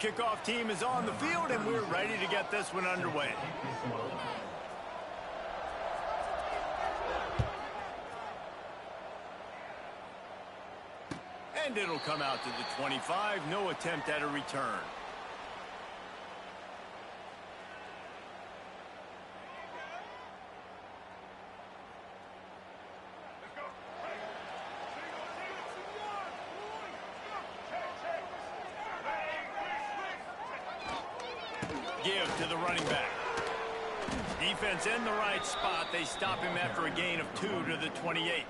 kickoff team is on the field, and we're ready to get this one underway. And it'll come out to the 25. No attempt at a return. Give to the running back. Defense in the right spot. They stop him after a gain of 2 to the 28.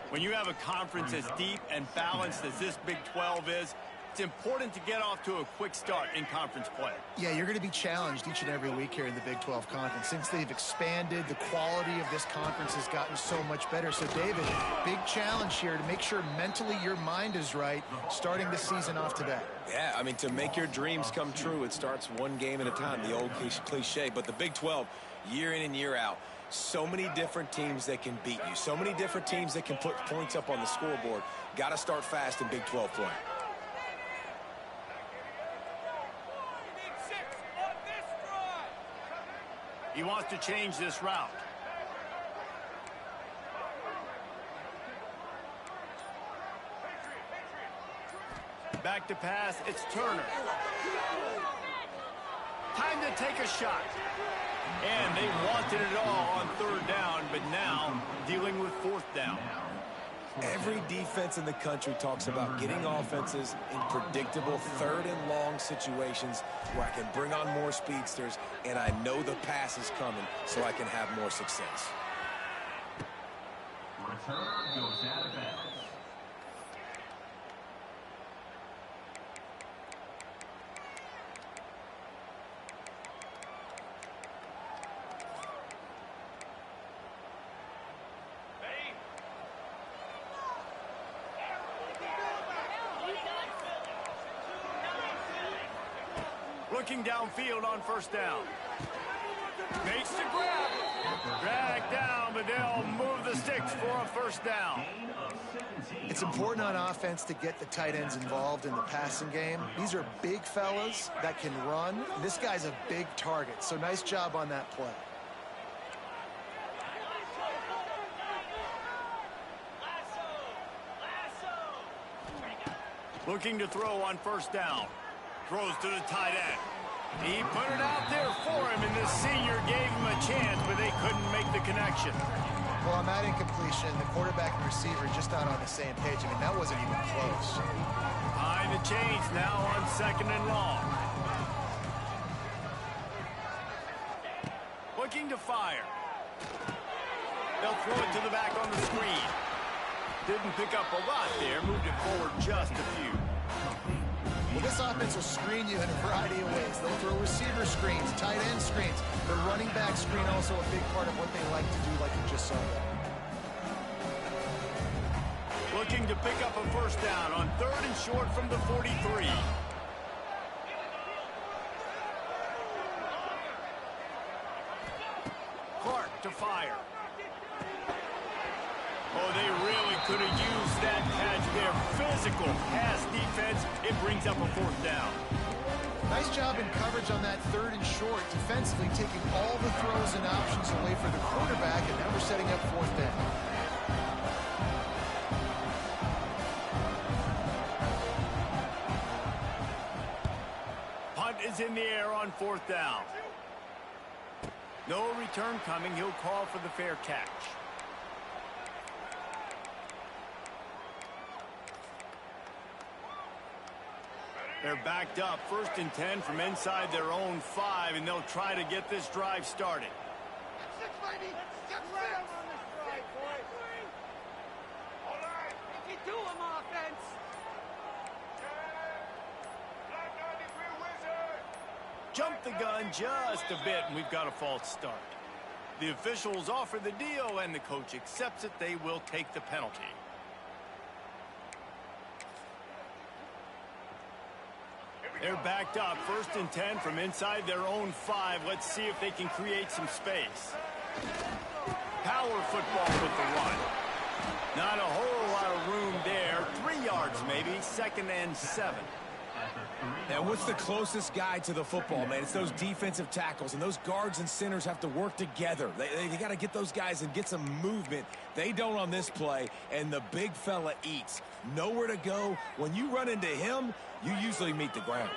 When you have a conference as deep and balanced as this Big 12 is, it's important to get off to a quick start in conference play. Yeah, you're going to be challenged each and every week here in the Big 12 Conference. Since they've expanded, the quality of this conference has gotten so much better. So, David, big challenge here to make sure mentally your mind is right starting the season off today. Yeah, I mean, to make your dreams come true, it starts one game at a time, the old cliche. But the Big 12, year in and year out, so many different teams that can beat you, so many different teams that can put points up on the scoreboard. Got to start fast in Big 12 play. He wants to change this route. Back to pass, it's Turner. Time to take a shot. And they wanted it all on 3rd down, but now dealing with 4th down. Every defense in the country talks about getting offenses in predictable 3rd and long situations where I can bring on more speedsters and I know the pass is coming so I can have more success. Return goes out of bounds. Looking downfield on 1st down. Makes the grab. Drag down, but they'll move the sticks for a 1st down. It's important on offense to get the tight ends involved in the passing game. These are big fellas that can run. This guy's a big target, so nice job on that play. Looking to throw on 1st down. Throws to the tight end. He put it out there for him, and the senior gave him a chance, but they couldn't make the connection. Well, on that incompletion, the quarterback and receiver just not on the same page. I mean, that wasn't even close. Behind the chains now on 2nd and long. Looking to fire. They'll throw it to the back on the screen. Didn't pick up a lot there, moved it forward just a few. Well, this offense will screen you in a variety of ways. They'll throw receiver screens, tight end screens. The running back screen also a big part of what they like to do, like you just saw there. Looking to pick up a 1st down on 3rd and short from the 43. Clark to fire. Oh, they really could have used that catch there. Physical pass defense. It brings up a 4th down. Nice job in coverage on that 3rd and short, defensively taking all the throws and options away for the quarterback, and now we're setting up 4th down. Punt is in the air on 4th down. No return coming. He'll call for the fair catch. They're backed up, 1st and 10 from inside their own 5, and they'll try to get this drive started. Jump the gun just a bit, and we've got a false start. The officials offer the deal, and the coach accepts it. They will take the penalty. They're backed up, 1st and 10 from inside their own 5. Let's see if they can create some space. Power football with the run. Not a whole lot of room there. 3 yards maybe, 2nd and 7. And what's the closest guy to the football, man? It's those defensive tackles, and those guards and centers have to work together. They got to get those guys and get some movement. They don't on this play, and the big fella eats. Nowhere to go. When you run into him, you usually meet the ground.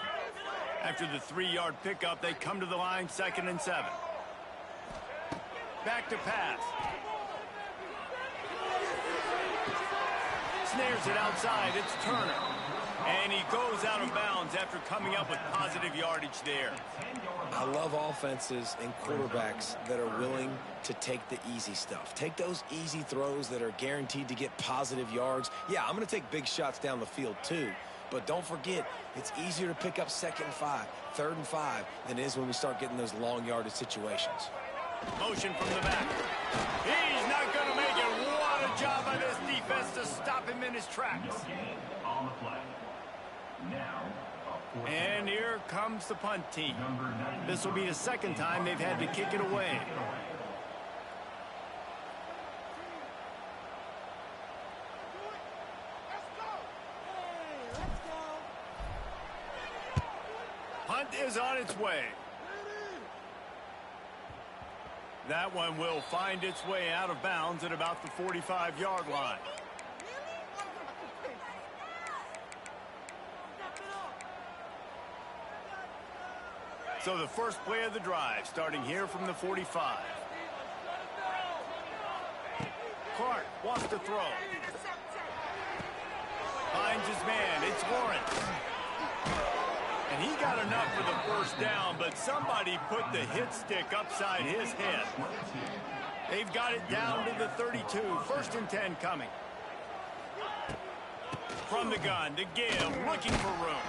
After the 3-yard pickup, they come to the line, 2nd and 7. Back to pass. Snares it outside. It's Turner. And he goes out of bounds after coming up with positive yardage there. I love offenses and quarterbacks that are willing to take the easy stuff. Take those easy throws that are guaranteed to get positive yards. Yeah, I'm going to take big shots down the field too. But don't forget, it's easier to pick up 2nd and 5, 3rd and 5 than it is when we start getting those long yardage situations. Motion from the back. He's not going to make it. What a job by this defense to stop him in his tracks. On the play. Now, and here comes the punt team. This will be the 2nd time they've had to kick it away. Punt is on its way. That one will find its way out of bounds at about the 45-yard line. So the first play of the drive, starting here from the 45. Clark wants to throw. Finds his man. It's Lawrence. And he got enough for the first down, but somebody put the hit stick upside his head. They've got it down to the 32. 1st and 10 coming. From the gun to give, looking for room.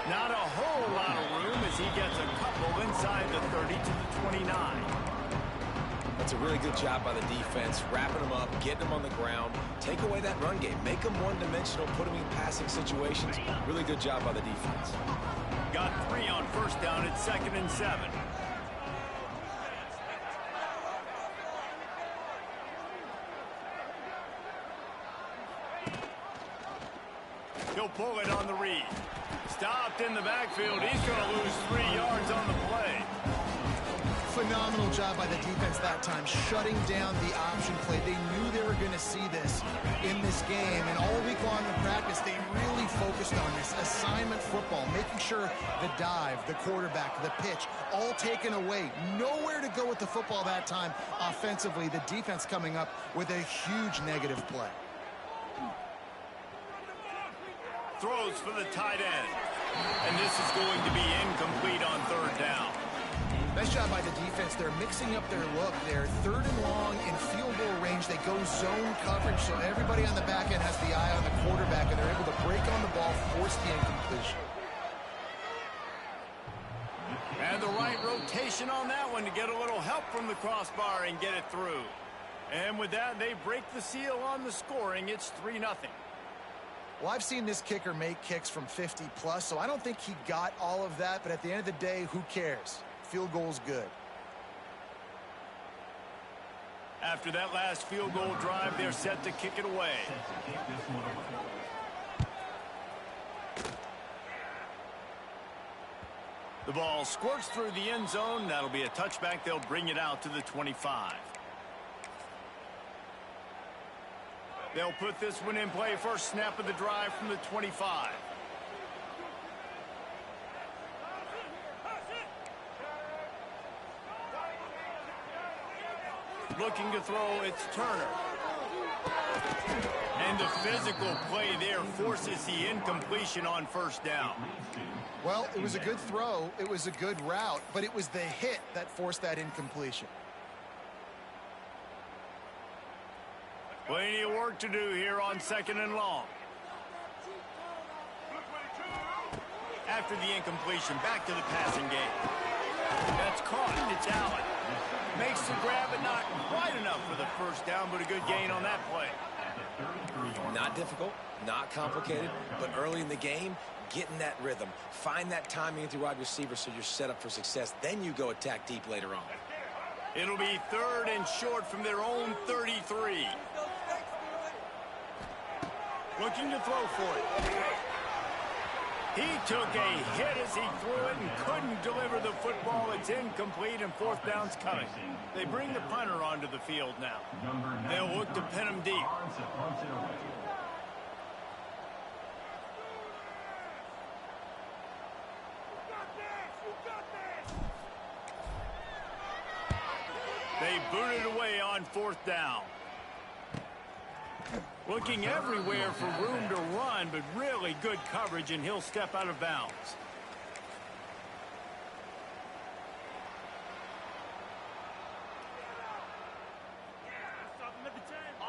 Not a whole lot of room as he gets a couple inside the 30 to the 29. That's a really good job by the defense, wrapping them up, getting them on the ground, take away that run game, make them one-dimensional, put them in passing situations. Really good job by the defense. Got 3 on 1st down at 2nd and 7. He'll pull it on the read. Stopped in the backfield. He's going to lose 3 yards on the play. Phenomenal job by the defense that time, shutting down the option play. They knew they were going to see this in this game, and all week long in practice, they really focused on this assignment football, making sure the dive, the quarterback, the pitch, all taken away. Nowhere to go with the football that time offensively. The defense coming up with a huge negative play. Throws for the tight end. And this is going to be incomplete on 3rd down. Nice job by the defense. They're mixing up their look. They're 3rd and long in field goal range. They go zone coverage, so everybody on the back end has the eye on the quarterback, and they're able to break on the ball, force the incompletion. And the right rotation on that one to get a little help from the crossbar and get it through. And with that, they break the seal on the scoring. It's 3-0. Well, I've seen this kicker make kicks from 50-plus, so I don't think he got all of that, but at the end of the day, who cares? Field goal's good. After that last field goal drive, they're set to kick it away. The ball squirts through the end zone. That'll be a touchback. They'll bring it out to the 25. They'll put this one in play. First snap of the drive from the 25. Looking to throw, it's Turner. And the physical play there forces the incompletion on 1st down. Well, it was a good throw. It was a good route, but it was the hit that forced that incompletion. Plenty of work to do here on 2nd and long. After the incompletion, back to the passing game. That's caught. It's Allen. Makes the grab, but not quite enough for the first down, but a good gain on that play. Not difficult, not complicated, but early in the game, get in that rhythm. Find that timing at the wide receiver so you're set up for success. Then you go attack deep later on. It'll be 3rd and short from their own 33. Looking to throw for it. He took a hit as he threw it and couldn't deliver the football. It's incomplete and fourth down's coming. They bring the punter onto the field now. They'll look to pin him deep. They boot it away on fourth down. Looking everywhere for room to run, but really good coverage, and he'll step out of bounds.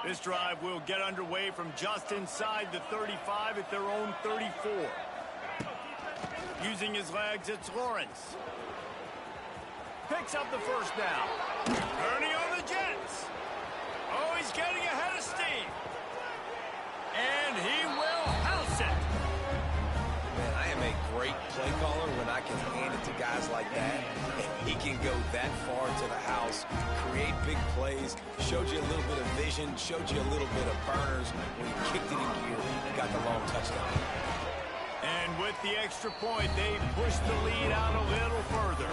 This drive will get underway from just inside the 35 at their own 34. Using his legs, it's Lawrence. Picks up the first down. Turning on the Jets. Oh, he's getting ahead of steam. And he will house it. Man, I am a great play caller when I can hand it to guys like that. And he can go that far to the house, create big plays, showed you a little bit of vision, showed you a little bit of burners. When he kicked it in gear, got the long touchdown. And with the extra point, they push the lead out a little further.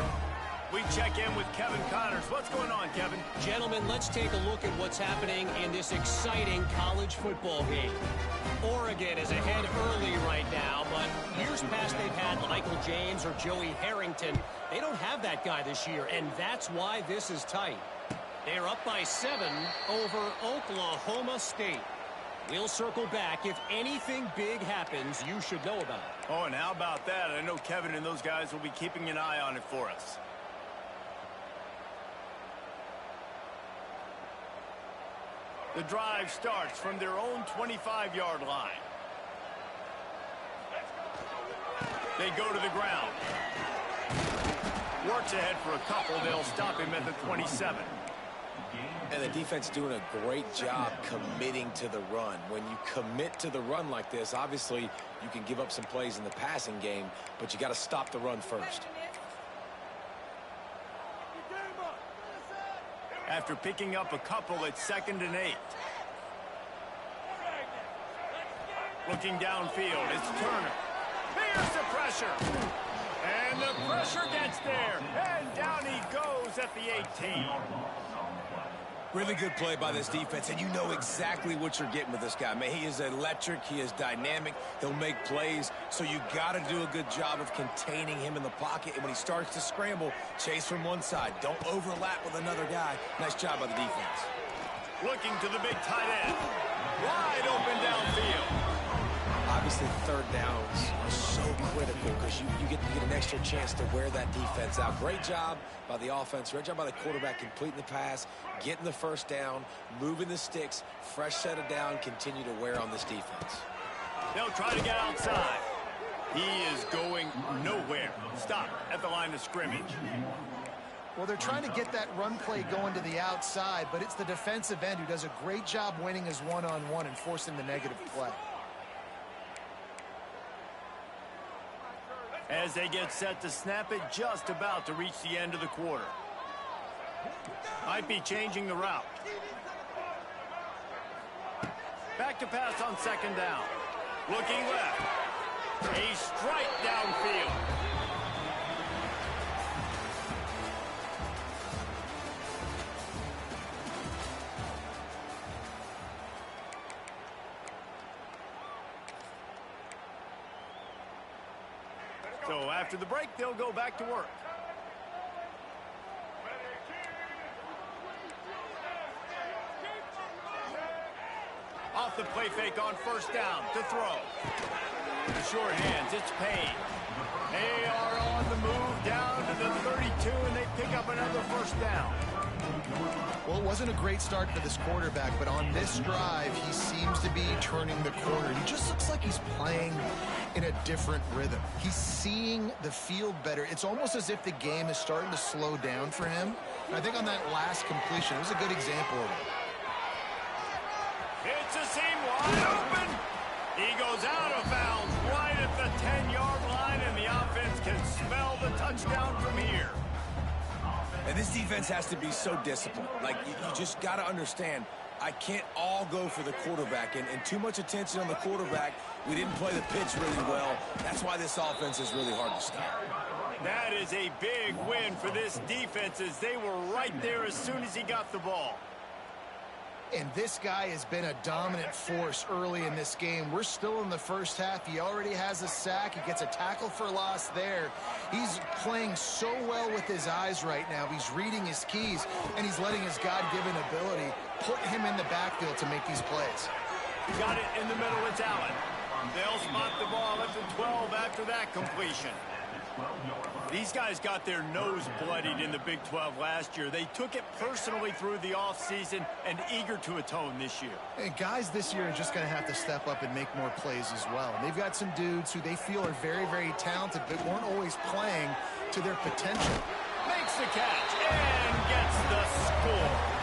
We check in with Kevin Connors. What's going on, Kevin? Gentlemen, let's take a look at what's happening in this exciting college football game. Oregon is ahead early right now, but years past they've had Michael James or Joey Harrington. They don't have that guy this year, and that's why this is tight. They're up by 7 over Oklahoma State. We'll circle back. If anything big happens, you should know about it. Oh, and how about that? I know Kevin and those guys will be keeping an eye on it for us. The drive starts from their own 25-yard line. They go to the ground. Works ahead for a couple. They'll stop him at the 27. And the defense doing a great job committing to the run. When you commit to the run like this, obviously you can give up some plays in the passing game, but you got to stop the run first. After picking up a couple, it's 2nd and 8. Looking downfield, it's Turner. Here's the pressure. And the pressure gets there. And down he goes at the 18. Really good play by this defense, and you know exactly what you're getting with this guy. Man, he is electric. He is dynamic. He'll make plays, so you got to do a good job of containing him in the pocket. And when he starts to scramble, chase from one side. Don't overlap with another guy. Nice job by the defense. Looking to the big tight end. Wide open downfield. Obviously, third downs are so critical because you get an extra chance to wear that defense out. Great job by the offense. Great job by the quarterback completing the pass, getting the first down, moving the sticks, fresh set of down, continue to wear on this defense. They'll try to get outside. He is going nowhere. Stop at the line of scrimmage. Well, they're trying to get that run play going to the outside, but it's the defensive end who does a great job winning his one-on-one and forcing the negative play. As they get set to snap it, just about to reach the end of the quarter. Might be changing the route. Back to pass on 2nd down. Looking left. A strike downfield. So after the break, they'll go back to work. Off the play fake on 1st down to throw. The short hands, it's Payne. They are on the move down to the 32, and they pick up another 1st down. Well, it wasn't a great start for this quarterback, but on this drive, he seems to be turning the corner. He just looks like he's playing in a different rhythm. He's seeing the field better. It's almost as if the game is starting to slow down for him. And I think on that last completion, it was a good example of it. It's a seam wide open. He goes out of bounds right at the 10-yard line, and the offense can smell the touchdown from here. And this defense has to be so disciplined. Like, you just got to understand, I can't all go for the quarterback, and too much attention on the quarterback. We didn't play the pitch really well. That's why this offense is really hard to stop. That is a big win for this defense as they were right there as soon as he got the ball. And this guy has been a dominant force early in this game. We're still in the first half. He already has a sack. He gets a tackle for loss there. He's playing so well with his eyes right now. He's reading his keys, and he's letting his God-given ability put him in the backfield to make these plays. Got it in the middle. It's Allen. They'll spot the ball at the 12 after that completion. These guys got their nose bloodied in the Big 12 last year. They took it personally through the offseason and eager to atone this year. And guys this year are just going to have to step up and make more plays as well. And they've got some dudes who they feel are very, very talented but weren't always playing to their potential. Makes the catch and gets the score.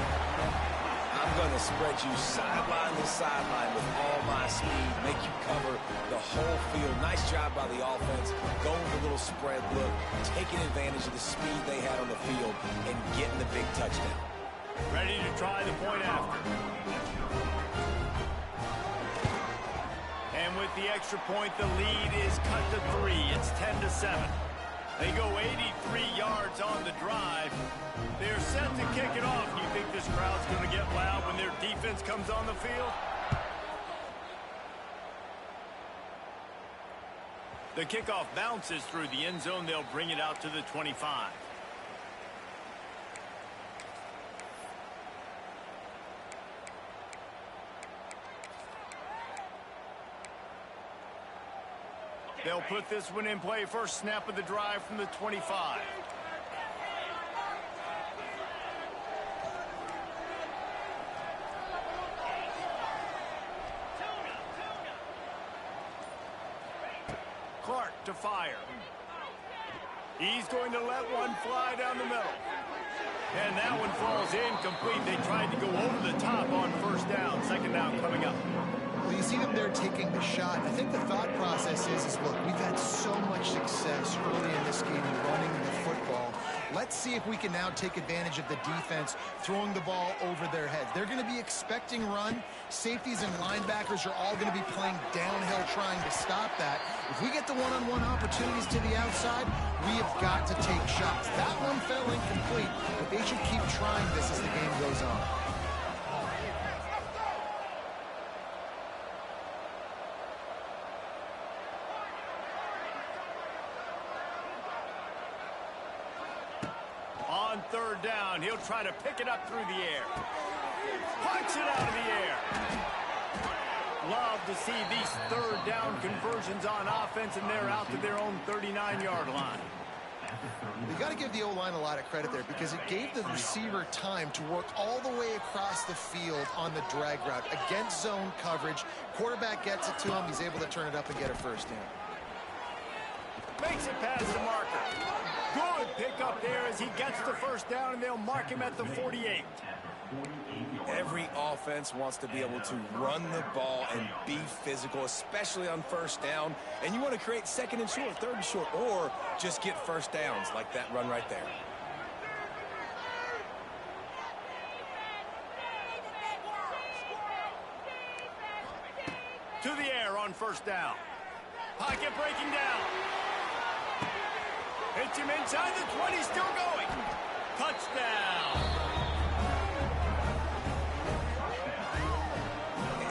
I'm going to spread you sideline to sideline with all my speed, make you cover the whole field. Nice job by the offense, going with a little spread look, taking advantage of the speed they had on the field, and getting the big touchdown. Ready to try the point after. And with the extra point, the lead is cut to 3. It's 10-7. They go 83 yards on the drive. They're set to kick it off. You think this crowd's going to get loud when their defense comes on the field? The kickoff bounces through the end zone. They'll bring it out to the 25. They'll put this one in play. First snap of the drive from the 25. Clark to fire. He's going to let one fly down the middle. And that one falls incomplete. They tried to go over the top on first down. Second down coming up. Well, you see them there taking the shot. I think the thought process is look, we've had so much success early in this game running the football. Let's see if we can now take advantage of the defense throwing the ball over their heads. They're going to be expecting run. Safeties and linebackers are all going to be playing downhill trying to stop that. If we get the one-on-one opportunities to the outside, we have got to take shots. That one fell incomplete, but they should keep trying this as the game goes on. On third down, he'll try to pick it up through the air. Punch it out of the air. Love to see these third down conversions on offense, and they're out to their own 39-yard line. You got to give the O-line a lot of credit there because it gave the receiver time to work all the way across the field on the drag route against zone coverage. Quarterback gets it to him. He's able to turn it up and get a first down. Makes it past the marker. Good pick up there as he gets the first down, and they'll mark him at the 48. Every offense wants to be able to run the ball and be physical, especially on first down. And you want to create second and short, third and short, or just get first downs like that run right there. To the air on first down. Pocket breaking down. Hits him inside the 20, still going. Touchdown.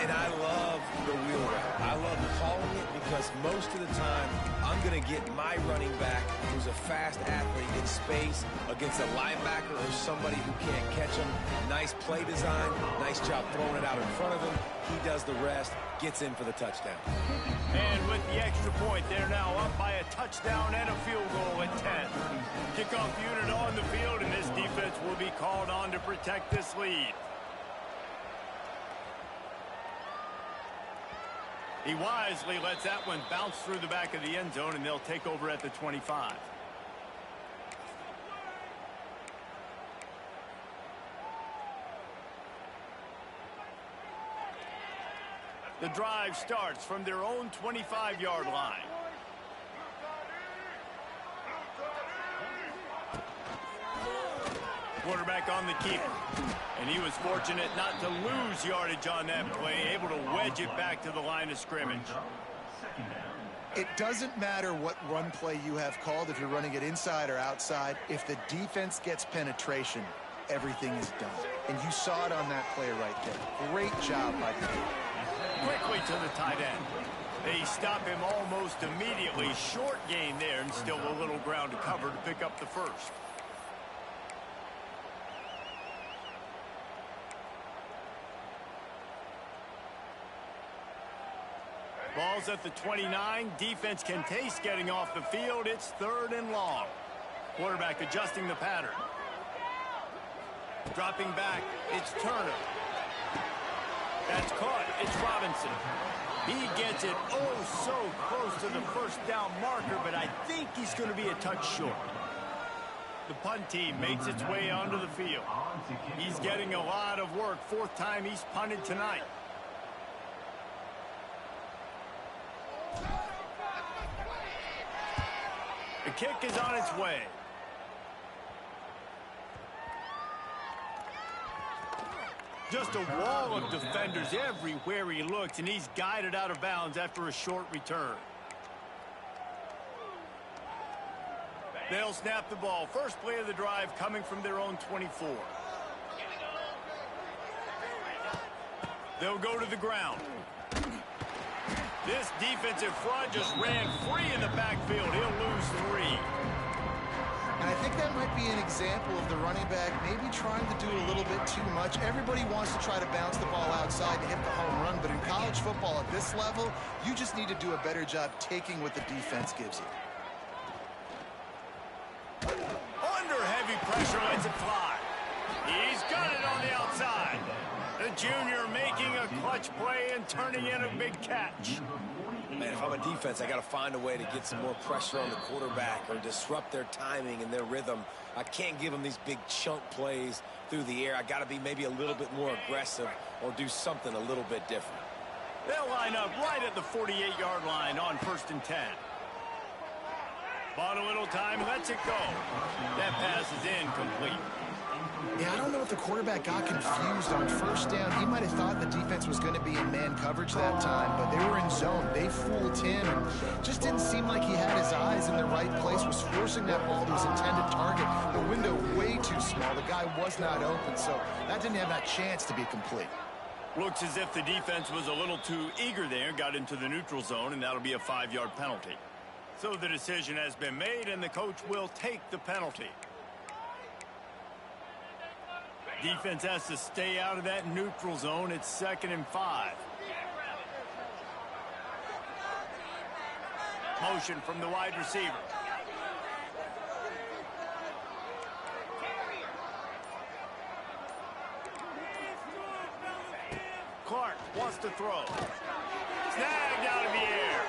And I love the wheel route. I love calling it because most of the time I'm going to get my running back, who's a fast athlete, in space against a linebacker or somebody who can't catch him. Nice play design. Nice job throwing it out in front of him. He does the rest, gets in for the touchdown. And with the extra point, they're now up by a touchdown and a field goal at 10. Kickoff unit on the field, and this defense will be called on to protect this lead. He wisely lets that one bounce through the back of the end zone, and they'll take over at the 25. The drive starts from their own 25-yard line. Quarterback on the keeper. And he was fortunate not to lose yardage on that play, able to wedge it back to the line of scrimmage. It doesn't matter what run play you have called, if you're running it inside or outside. If the defense gets penetration, everything is done. And you saw it on that play right there. Great job by the team. Quickly to the tight end. They stop him almost immediately. Short gain there and still a little ground to cover to pick up the first. Ball's at the 29. Defense can taste getting off the field. It's 3rd and long. Quarterback adjusting the pattern. Dropping back. It's Turner. That's caught. It's Robinson. He gets it oh so close to the first down marker, but I think he's going to be a touch short. The punt team makes its way onto the field. He's getting a lot of work. 4th time he's punted tonight. The kick is on its way. Just a wall of defenders everywhere he looks, and he's guided out of bounds after a short return. They'll snap the ball. First play of the drive coming from their own 24. They'll go to the ground. This defensive front just ran free in the backfield. He'll lose 3. And I think that might be an example of the running back maybe trying to do a little bit too much. Everybody wants to try to bounce the ball outside to hit the home run, but in college football at this level, you just need to do a better job taking what the defense gives you. Under heavy pressure, lets it fly. He's got it on the outside. The junior making a clutch play and turning in a big catch. Man, if I'm a defense, I got to find a way to get some more pressure on the quarterback or disrupt their timing and their rhythm. I can't give them these big chunk plays through the air. I got to be maybe a little bit more aggressive or do something a little bit different. They'll line up right at the 48-yard line on 1st and 10. Bought a little time, lets it go. That pass is incomplete. Yeah, I don't know if the quarterback got confused on 1st down. He might have thought the defense was going to be in man coverage that time, but they were in zone. They fooled him, and just didn't seem like he had his eyes in the right place, was forcing that ball to his intended target. The window way too small. The guy was not open, so that didn't have that chance to be complete. Looks as if the defense was a little too eager there, got into the neutral zone, and that'll be a 5-yard penalty. So the decision has been made, and the coach will take the penalty. Defense has to stay out of that neutral zone. It's 2nd and 5. Motion from the wide receiver. Clark wants to throw. Snagged out of the air.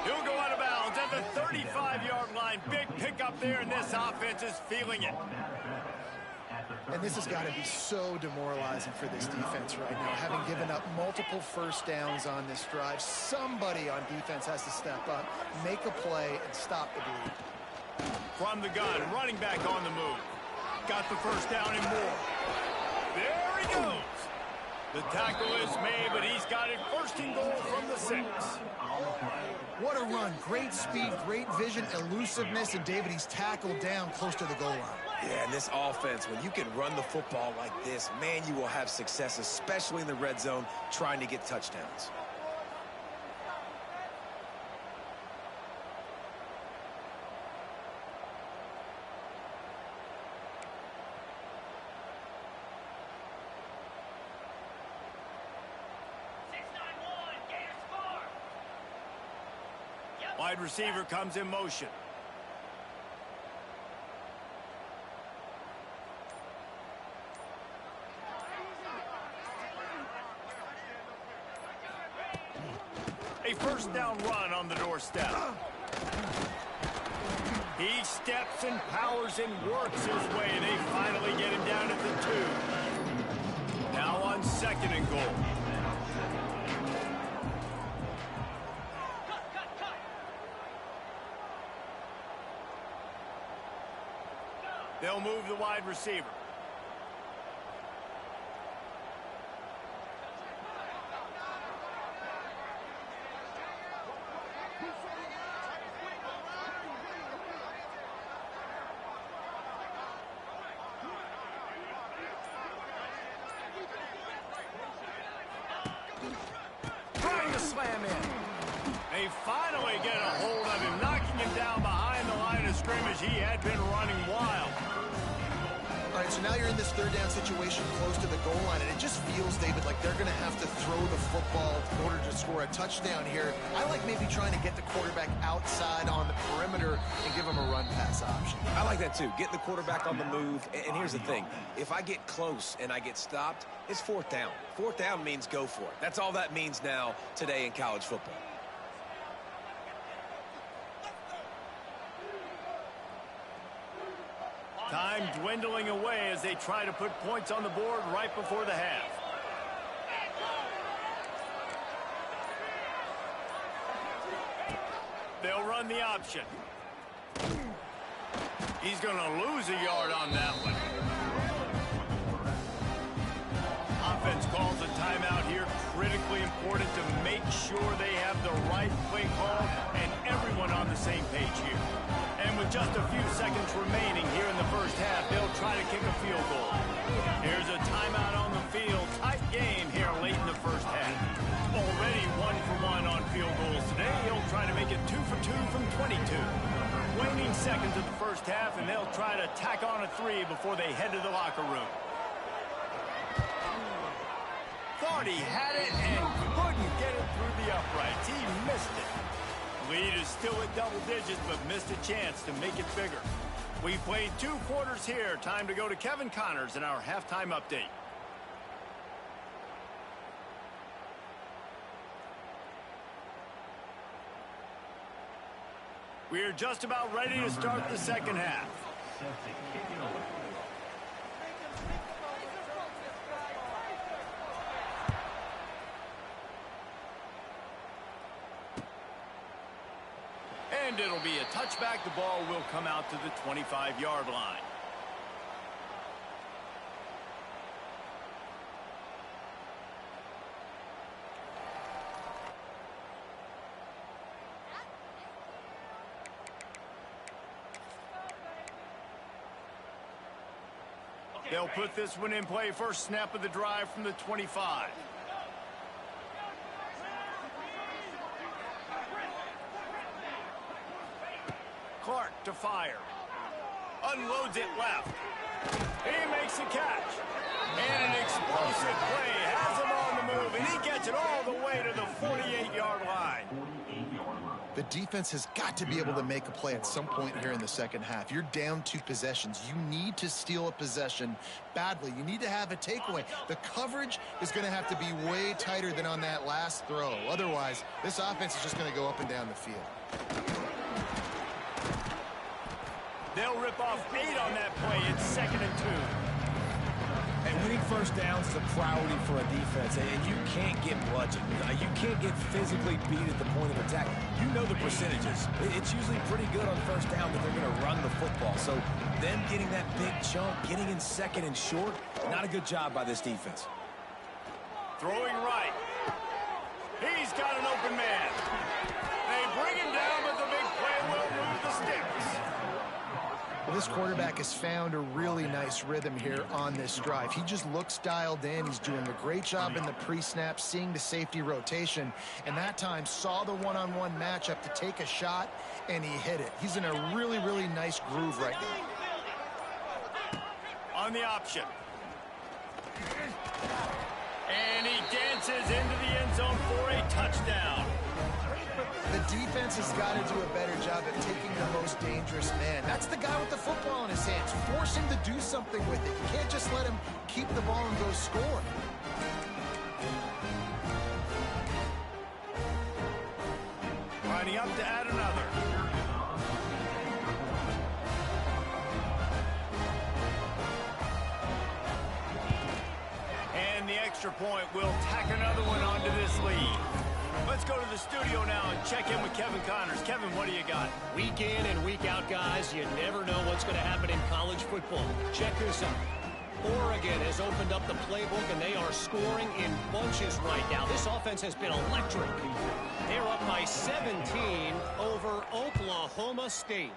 He'll go out of bounds at the 35-yard line. Big pickup there, and this offense is feeling it. And this has got to be so demoralizing for this defense right now. Having given up multiple 1st downs on this drive, somebody on defense has to step up, make a play, and stop the bleed. From the gun, running back on the move. Got the 1st down and more. There he goes. The tackle is made, but he's got it 1st and goal from the 6. What a run. Great speed, great vision, elusiveness, and David, he's tackled down close to the goal line. Yeah, and this offense, when you can run the football like this, man, you will have success, especially in the red zone, trying to get touchdowns. Wide receiver comes in motion. A 1st down run on the doorstep. He steps and powers and works his way. They finally get him down at the 2. Now on 2nd and goal. They'll move the wide receiver. Trying to slam in. They finally get a hold of him, knocking him down behind the line of scrimmage. He had been running wild. All right, so now you're in this third down situation close to the goal line, and it just feels, David, like they're going to have to throw the football in order to score a touchdown here. I like maybe trying to get the quarterback outside on the perimeter and give him a run-pass option. I like that too. Get the quarterback on the move. And here's the thing. If I get close and I get stopped, it's fourth down. Fourth down means go for it. That's all that means now today in college football. Time dwindling away as they try to put points on the board right before the half. They'll run the option. He's going to lose a yard on that one. Offense calls a timeout here. Critically important to make sure they have the right play call and everyone on the same page here. And with just a few seconds remaining here in the first half, they'll try to kick a field goal. Here's a timeout on the field. Tight game here late in the first half. Already 1 for 1 on field goals today. He'll try to make it 2 for 2 from 22. Waning seconds of the first half, and they'll try to tack on a 3 before they head to the locker room. Thought he had it and couldn't get it through the uprights. He missed it. Lead is still at double digits, but missed a chance to make it bigger. We've played 2 quarters here. Time to go to Kevin Connors in our halftime update. We are just about ready to start the second half. And it'll be a touchback. The ball will come out to the 25-yard line. They'll put this one in play. First snap of the drive from the 25. Clark to fire. Unloads it left. He makes the catch. And an explosive play. Has him on the move. And he gets it all the way to the 48-yard line. The defense has got to be able to make a play at some point here in the second half. You're down 2 possessions. You need to steal a possession badly. You need to have a takeaway. The coverage is going to have to be way tighter than on that last throw. Otherwise, this offense is just going to go up and down the field. They'll rip off 8 on that play. It's 2nd and 2. And winning first downs is a priority for a defense, and you can't get bludgeoned. You can't get physically beat at the point of attack. You know the percentages. It's usually pretty good on first down that they're going to run the football. So them getting that big chunk, getting in 2nd and short, not a good job by this defense. Throwing right. He's got an open man. They bring him down, but the big play will move the sticks. Well, this quarterback has found a really nice rhythm here on this drive. He just looks dialed in. He's doing a great job in the pre-snap, seeing the safety rotation, and that time saw the one-on-one matchup to take a shot, and he hit it. He's in a really, really nice groove right now. On the option. And he dances into the end zone for a touchdown. The defense has got to do a better job at taking the most dangerous man. That's the guy with the football in his hands. Force him to do something with it. You can't just let him keep the ball and go score. Lining up to add another. And the extra point will tack another one onto this lead. Let's go to the studio now and check in with Kevin Connors. Kevin, what do you got? Week in and week out, guys, you never know what's going to happen in college football. Check this out. Oregon has opened up the playbook, and they are scoring in bunches right now. This offense has been electric. They're up by 17 over Oklahoma State.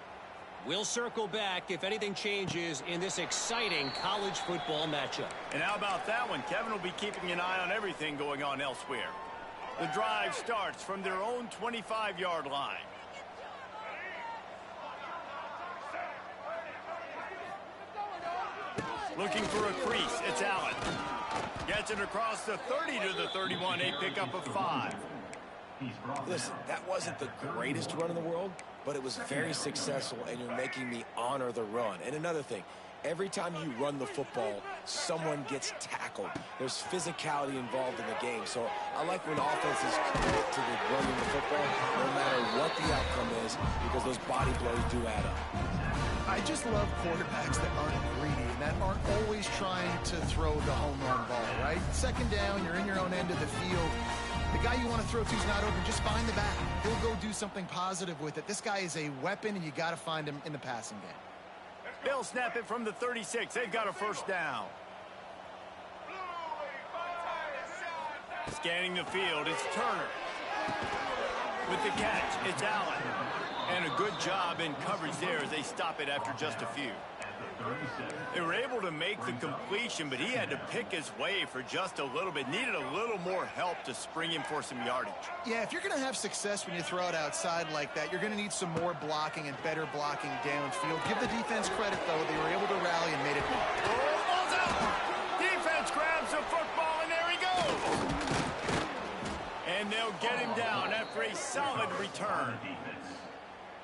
We'll circle back if anything changes in this exciting college football matchup. And how about that one? Kevin will be keeping an eye on everything going on elsewhere. The drive starts from their own 25-yard line. Looking for a crease. It's Allen. Gets it across the 30 to the 31. A pickup of 5. Listen, that wasn't the greatest run in the world, but it was very successful, and you're making me honor the run. And another thing, every time you run the football, someone gets tackled. There's physicality involved in the game. So I like when offenses commit to the running the football, no matter what the outcome is, because those body blows do add up. I just love quarterbacks that aren't greedy and that aren't always trying to throw the home run ball, right? Second down, you're in your own end of the field. The guy you want to throw to is not open. Just find the back. He'll go do something positive with it. This guy is a weapon, and you got to find him in the passing game. They'll snap it from the 36. They've got a first down. Scanning the field, it's Turner. With the catch, it's Allen. And a good job in coverage there as they stop it after just a few. They were able to make the completion, but he had to pick his way for just a little bit. Needed a little more help to spring him for some yardage. Yeah, if you're going to have success when you throw it outside like that, you're going to need some more blocking and better blocking downfield. Give the defense credit, though. They were able to rally and made it work. Oh, ball's out! Defense grabs the football, and there he goes! And they'll get him down after a solid return.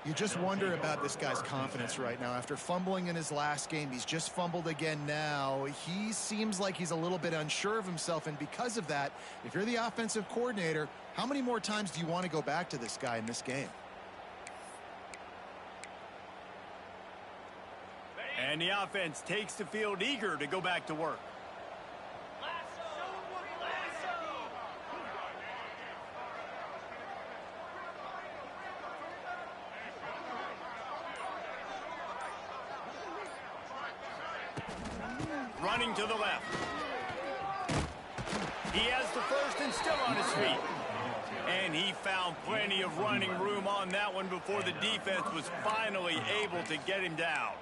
You just wonder about this guy's confidence right now. After fumbling in his last game, he's just fumbled again now. He seems like he's a little bit unsure of himself, and because of that, if you're the offensive coordinator, how many more times do you want to go back to this guy in this game? And the offense takes the field eager to go back to work. Running to the left. He has the first and still on his feet. And he found plenty of running room on that one before the defense was finally able to get him down.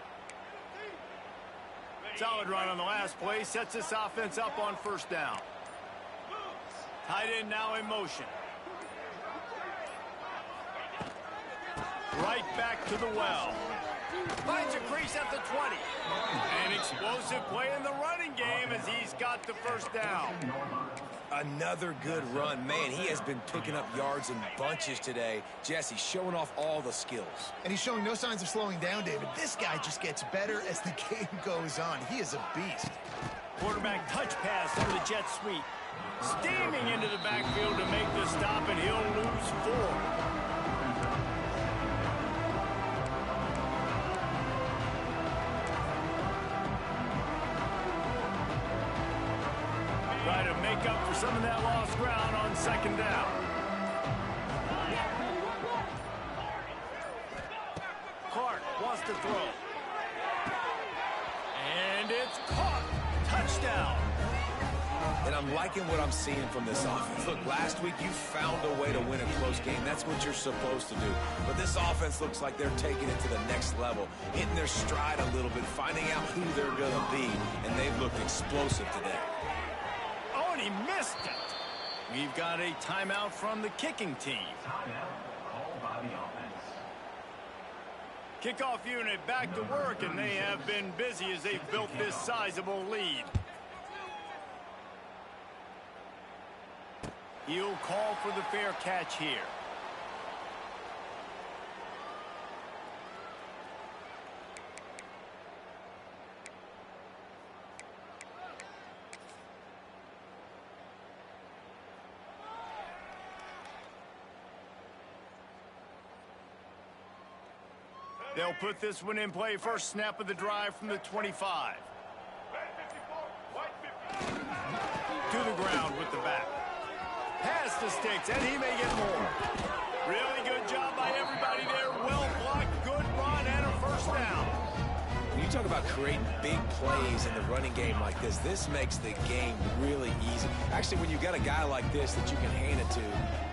Solid run on the last play. Sets this offense up on first down. Tight end now in motion. Right back to the well. Finds a crease at the 20. An explosive play in the running game as he's got the first down. Another good run. Man, he has been picking up yards in bunches today. Jesse showing off all the skills. And he's showing no signs of slowing down, David. This guy just gets better as the game goes on. He is a beast. Quarterback touch pass on the jet sweep. Steaming into the backfield to make the stop, and he'll lose 4. Try to make up for some of that lost ground on second down. Clark wants to throw. And it's caught. Touchdown. And I'm liking what I'm seeing from this offense. Look, last week you found a way to win a close game. That's what you're supposed to do. But this offense looks like they're taking it to the next level, hitting their stride a little bit, finding out who they're going to be. And they've looked explosive today. He missed it. We've got a timeout from the kicking team. Called by the offense. Kickoff unit back to work, and they have been busy as they've built this sizable lead. He'll call for the fair catch here. They'll put this one in play. First snap of the drive from the 25. To the ground with the back. Pass the sticks, and he may get more. Really good job by everybody there. Well blocked, good run, and a first down. When you talk about creating big plays in the running game like this makes the game really easy. Actually, when you got a guy like this that you can hand it to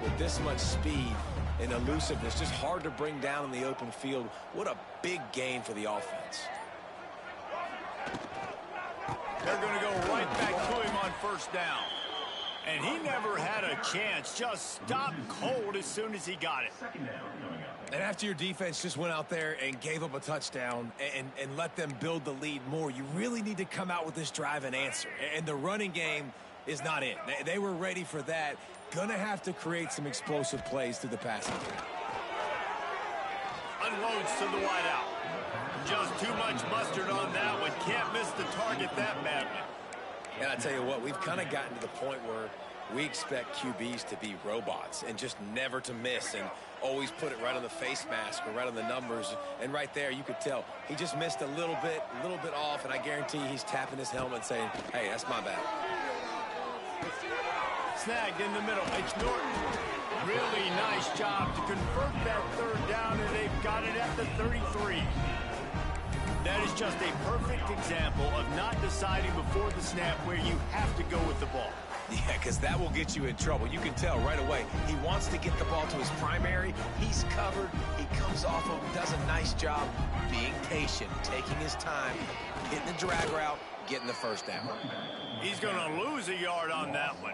with this much speed and elusiveness, just hard to bring down in the open field, what a big gain for the offense. They're going to go right back to him on first down. And he never had a chance. Just stopped cold as soon as he got it. And after your defense just went out there and gave up a touchdown and let them build the lead more, you really need to come out with this drive and answer. And the running game is not in. They were ready for that. Going to have to create some explosive plays through the passing game. Unloads to the wideout. Just too much mustard on that one. Can't miss the target that badly. And I tell you what, we've kind of gotten to the point where we expect QBs to be robots and just never to miss and always put it right on the face mask or right on the numbers. And right there, you could tell he just missed a little bit off, and I guarantee he's tapping his helmet saying, hey, that's my bad. Snagged in the middle. It's Norton. Really nice job to convert that third down, and they've got it at the 33. That is just a perfect example of not deciding before the snap where you have to go with the ball. Yeah, because that will get you in trouble. You can tell right away. He wants to get the ball to his primary. He's covered. He comes off of, does a nice job being patient, taking his time, hitting the drag route, getting the first down. He's going to lose a yard on that one.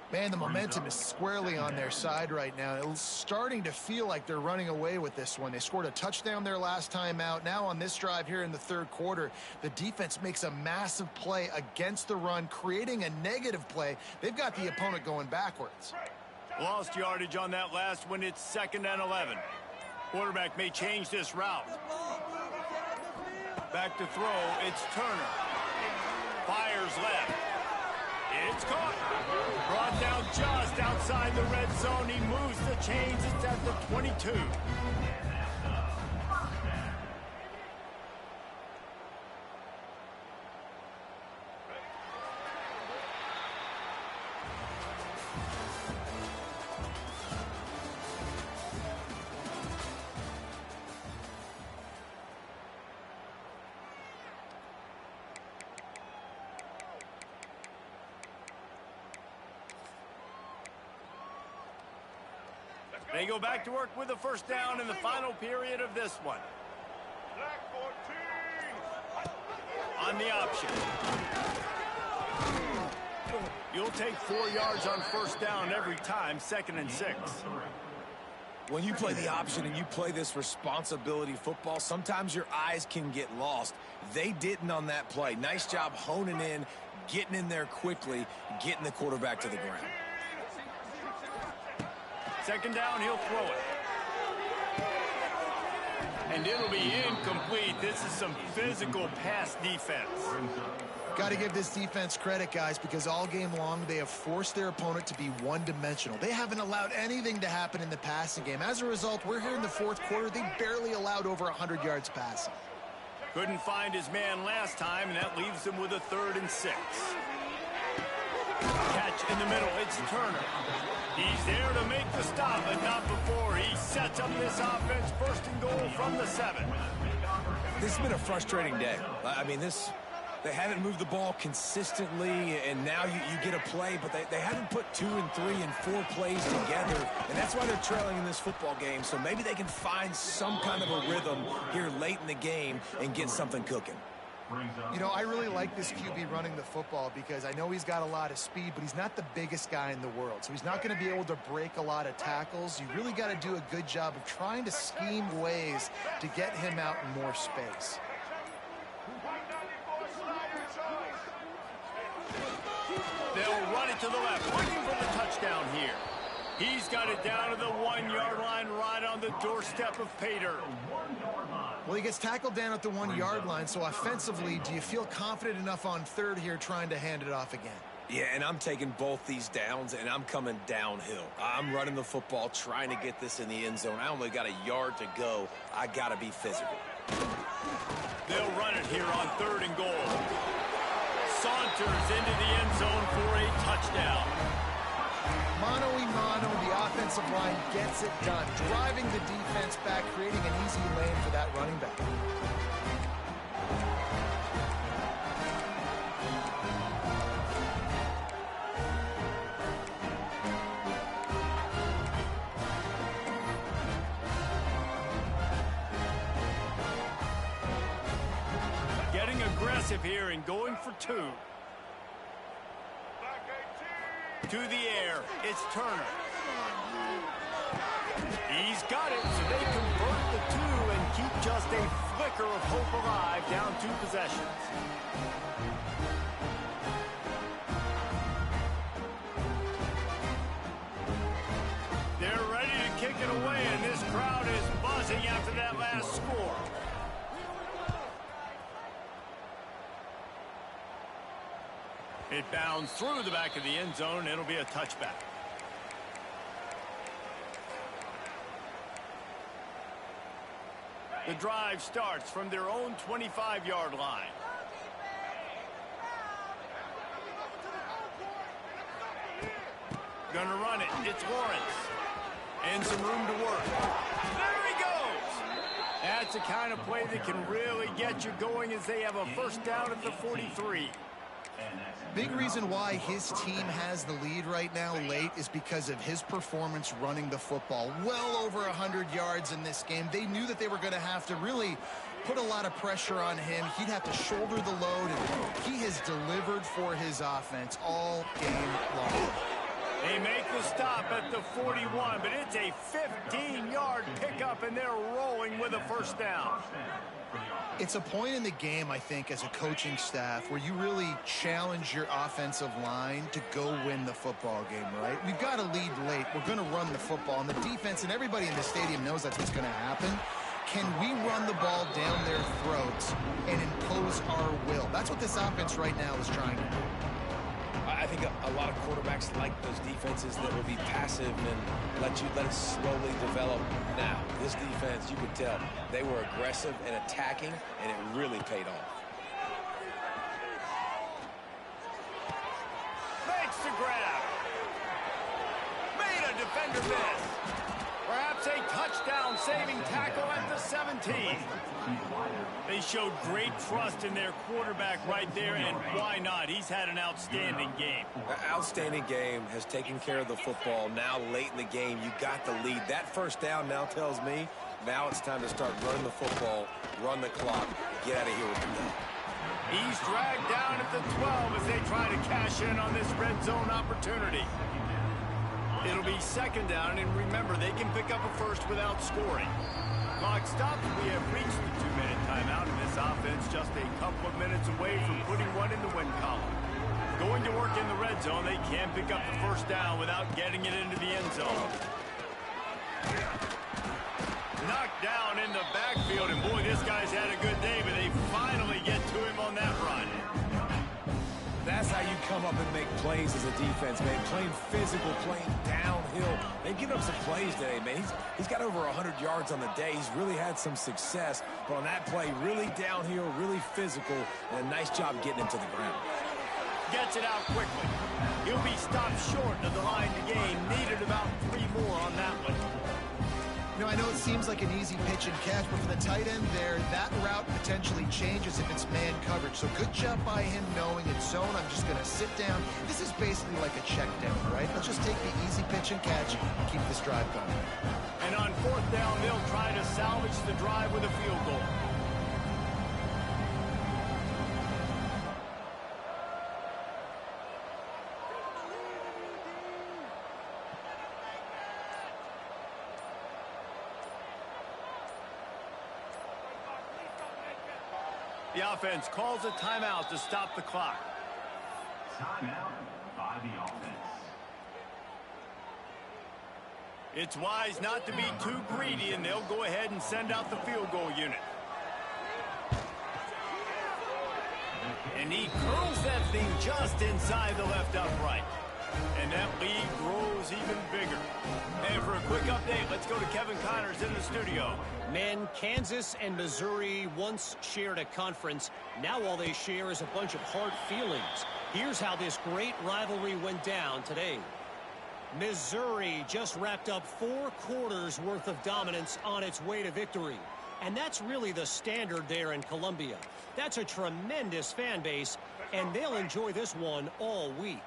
Man, the momentum is squarely on their side right now. It's starting to feel like they're running away with this one. They scored a touchdown their last time out. Now on this drive here in the third quarter, the defense makes a massive play against the run, creating a negative play. They've got the opponent going backwards. Lost yardage on that last one. It's 2nd and 11. Quarterback may change this route. Back to throw. It's Turner. Fires left. It's caught. Brought down just outside the red zone. He moves the chains. It's at the 22. They go back to work with the first down in the final period of this one. On the option. You'll take 4 yards on first down every time, 2nd and 6. When you play the option and you play this responsibility football, sometimes your eyes can get lost. They didn't on that play. Nice job honing in, getting in there quickly, getting the quarterback to the ground. 2nd down, he'll throw it. And it'll be incomplete. This is some physical pass defense. Got to give this defense credit, guys, because all game long they have forced their opponent to be one-dimensional. They haven't allowed anything to happen in the passing game. As a result, we're here in the fourth quarter. They barely allowed over 100 yards passing. Couldn't find his man last time, and that leaves him with a 3rd and 6. Catch in the middle. It's Turner. He's there to make the stop, but not before. He sets up this offense 1st and goal from the 7. This has been a frustrating day. I mean, they haven't moved the ball consistently, and now you get a play, but they haven't put 2 and 3 and 4 plays together, and that's why they're trailing in this football game. So maybe they can find some kind of a rhythm here late in the game and get something cooking. You know, I really like this QB running the football because I know he's got a lot of speed, but he's not the biggest guy in the world. So he's not going to be able to break a lot of tackles. You really got to do a good job of trying to scheme ways to get him out in more space. They'll run it to the left, looking for the touchdown here. He's got it down to the 1-yard line, right on the doorstep of Pater. Well, he gets tackled down at the 1-yard line, so offensively, do you feel confident enough on 3rd here trying to hand it off again? Yeah, and I'm taking both these downs, and I'm coming downhill. I'm running the football, trying to get this in the end zone. I only got a yard to go. I got to be physical. They'll run it here on 3rd and goal. Saunters into the end zone for a touchdown. Mano-y-mano, the offense offensive line gets it done, driving the defense back, creating an easy lane for that running back. Getting aggressive here and going for two. To the air, it's Turner. He's got it, so they convert the two and keep just a flicker of hope alive, down 2 possessions. They're ready to kick it away, and this crowd is buzzing after that last score. It bounds through the back of the end zone. It'll be a touchback. The drive starts from their own 25-yard line. Gonna run it. It's Lawrence. And some room to work. There he goes! That's the kind of play that can really get you going as they have a first down at the 43. Big reason why his team has the lead right now late is because of his performance running the football. Well over 100 yards in this game. They knew that they were going to have to really put a lot of pressure on him. He'd have to shoulder the load, and he has delivered for his offense all game long. They make the stop at the 41, but it's a 15-yard pickup, and they're rolling with a first down. It's a point in the game, I think, as a coaching staff where you really challenge your offensive line to go win the football game, right? We've got to lead late. We're going to run the football, and the defense and everybody in the stadium knows that's what's going to happen. Can we run the ball down their throats and impose our will? That's what this offense right now is trying to do. I think a lot of quarterbacks like those defenses that will be passive and let it slowly develop. Now, this defense, you could tell, they were aggressive and attacking, and it really paid off. Makes the grab. Made a defender miss. Perhaps a touchdown-saving tackle at the 17. They showed great trust in their quarterback right there, and why not? He's had an outstanding game. Outstanding game, has taken care of the football. Now, late in the game, you got the lead. That first down now tells me now it's time to start running the football, run the clock, get out of here with the ball. He's dragged down at the 12 as they try to cash in on this red zone opportunity. It'll be second down, and remember, they can pick up a first without scoring. Clock stops. We have reached the 2-minute timeout, and this offense just a couple of minutes away from putting one in the win column. Going to work in the red zone, they can pick up the first down without getting it into the end zone. Knocked down in the backfield, and boy, this guy's had a good day, but they finally get to him on that run. That's how you come up and make plays as a defense, man. Playing physical, playing downhill. They've given up some plays today, man. He's got over 100 yards on the day. He's really had some success. But on that play, really downhill, really physical, and a nice job getting him to the ground. Gets it out quickly. He'll be stopped short of the line to gain. Needed about 3 more on that one. You know, I know it seems like an easy pitch and catch, but for the tight end there, that route potentially changes if it's man coverage. So good job by him knowing it's zone. I'm just going to sit down. This is basically like a check down, right? Let's just take the easy pitch and catch and keep this drive going. And on fourth down, they'll try to salvage the drive with a field goal. The offense calls a timeout to stop the clock. Timeout by the offense. It's wise not to be too greedy, and they'll go ahead and send out the field goal unit. And he curls that thing just inside the left upright. And that lead grows even bigger. And for a quick update, let's go to Kevin Connors in the studio. Men, Kansas and Missouri once shared a conference. Now all they share is a bunch of hard feelings. Here's how this great rivalry went down today. Missouri just wrapped up 4 quarters worth of dominance on its way to victory. And that's really the standard there in Columbia. That's a tremendous fan base, and they'll enjoy this one all week.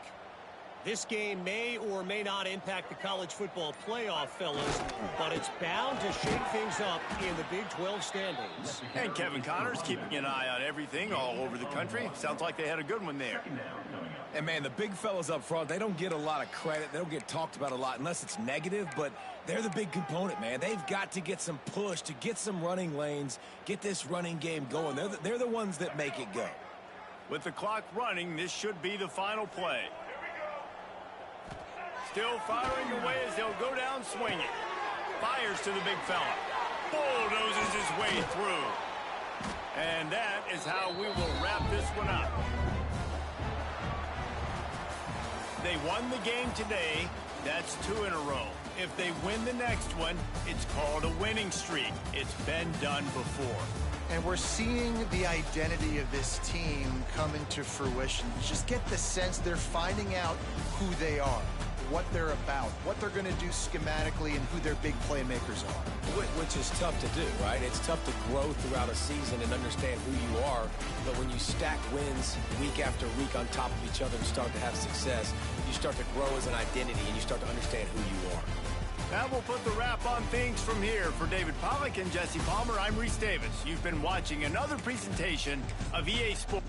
This game may or may not impact the college football playoff, fellas, but it's bound to shake things up in the Big 12 standings. And Kevin Connors keeping an eye on everything all over the country. Sounds like they had a good one there. And, man, the big fellas up front, they don't get a lot of credit. They don't get talked about a lot unless it's negative, but they're the big component, man. They've got to get some push, to get some running lanes, get this running game going. They're the ones that make it go. With the clock running, this should be the final play. Still firing away as they'll go down swinging. Fires to the big fella. Bulldozes his way through. And that is how we will wrap this one up. They won the game today. That's 2 in a row. If they win the next one, it's called a winning streak. It's been done before. And we're seeing the identity of this team come into fruition. You just get the sense they're finding out who they are, what they're about, what they're going to do schematically, and who their big playmakers are. Which is tough to do, right? It's tough to grow throughout a season and understand who you are. But when you stack wins week after week on top of each other and start to have success, you start to grow as an identity and you start to understand who you are. That will put the wrap on things from here. For David Pollack and Jesse Palmer, I'm Reese Davis. You've been watching another presentation of EA Sports.